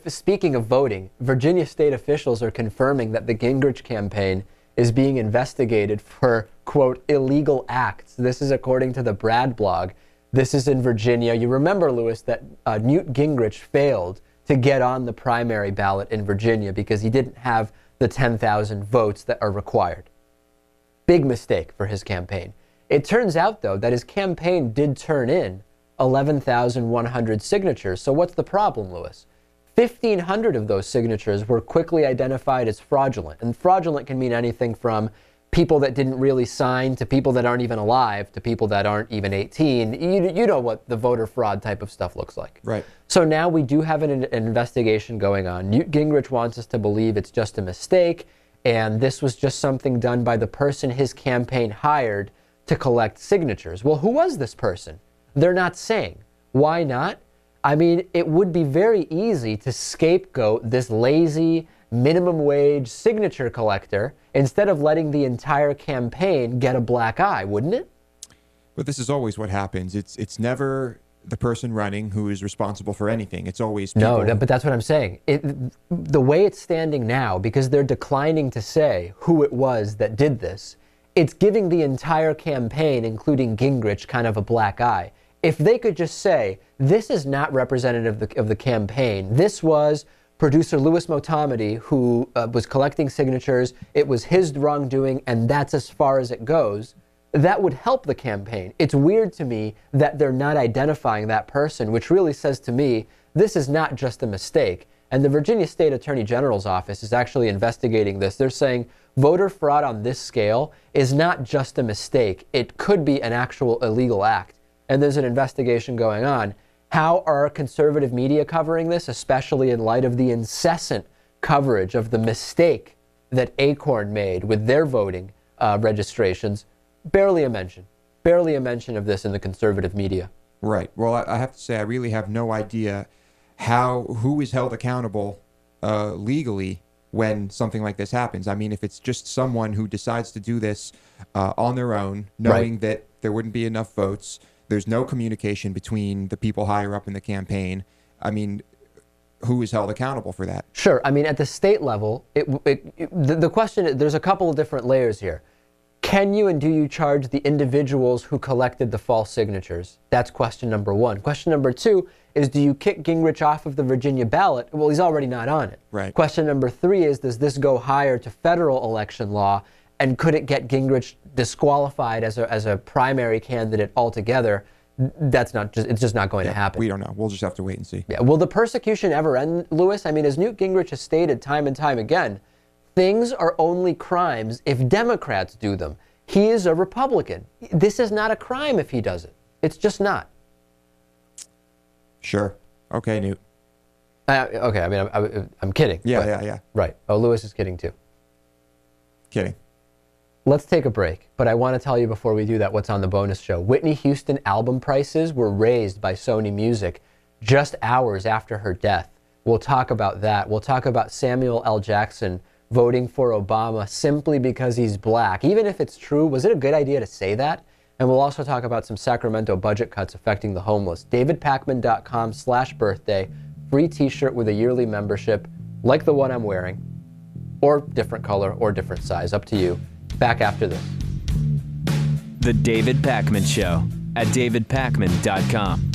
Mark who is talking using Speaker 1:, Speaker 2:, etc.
Speaker 1: Speaking of voting, Virginia state officials are confirming that the Gingrich campaign is being investigated for, quote, illegal acts. This is according to the Brad blog. This is in Virginia. You remember, Lewis, that Newt Gingrich failed to get on the primary ballot in Virginia because he didn't have the 10,000 votes that are required. Big mistake for his campaign. It turns out, though, that his campaign did turn in 11,100 signatures. So what's the problem, Lewis? 1,500 of those signatures were quickly identified as fraudulent. And fraudulent can mean anything from people that didn't really sign to people that aren't even alive to people that aren't even 18. You know what the voter fraud type of stuff looks like.
Speaker 2: Right.
Speaker 1: So now we do have an investigation going on. Newt Gingrich wants us to believe it's just a mistake, and this was just something done by the person his campaign hired to collect signatures. Well, who was this person? They're not saying. Why not? I mean, it would be very easy to scapegoat this lazy minimum wage signature collector instead of letting the entire campaign get a black eye, wouldn't it?
Speaker 2: But this is always what happens. It's never the person running who is responsible for anything. It's always people.
Speaker 1: No, but that's what I'm saying. The way it's standing now, because they're declining to say who it was that did this, it's giving the entire campaign, including Gingrich, kind of a black eye. If they could just say, this is not representative of the campaign, this was producer Louis Motamedi who was collecting signatures, it was his wrongdoing, and that's as far as it goes, that would help the campaign. It's weird to me that they're not identifying that person, which really says to me, this is not just a mistake. And the Virginia State Attorney General's office is actually investigating this. They're saying voter fraud on this scale is not just a mistake. It could be an actual illegal act. And there's an investigation going on. How are conservative media covering this, especially in light of the incessant coverage of the mistake that Acorn made with their voting registrations? Barely a mention. Barely a mention of this in the conservative media.
Speaker 2: Right. Well, I have to say, I really have no idea who is held accountable legally when something like this happens. I mean, if it's just someone who decides to do this on their own, knowing that there wouldn't be enough votes, there's no communication between the people higher up in the campaign. I mean, who is held accountable for that?
Speaker 1: Sure. I mean, at the state level, the question, there's a couple of different layers here. Can you and do you charge the individuals who collected the false signatures? That's question number one. Question number two is, do you kick Gingrich off of the Virginia ballot? Well, he's already not on it.
Speaker 2: Right.
Speaker 1: Question number three is, does this go higher to federal election law? And could it get Gingrich disqualified as a primary candidate altogether? It's just not going to happen.
Speaker 2: We don't know. We'll just have to wait and see.
Speaker 1: Yeah. Will the persecution ever end, Lewis? I mean, as Newt Gingrich has stated time and time again, things are only crimes if Democrats do them. He is a Republican. This is not a crime if he does it. It's just not.
Speaker 2: Sure. Okay, Newt.
Speaker 1: Okay, I mean, I'm kidding.
Speaker 2: Yeah.
Speaker 1: Right. Oh, Lewis is kidding too.
Speaker 2: Kidding.
Speaker 1: Let's take a break, but I want to tell you before we do that what's on the bonus show. Whitney Houston album prices were raised by Sony Music just hours after her death. We'll talk about that. We'll talk about Samuel L. Jackson voting for Obama simply because he's black. Even if it's true, was it a good idea to say that? And we'll also talk about some Sacramento budget cuts affecting the homeless. DavidPakman.com/birthday. Free t-shirt with a yearly membership like the one I'm wearing, or different color or different size, up to you. Back after this.
Speaker 3: The David Pakman Show at davidpakman.com.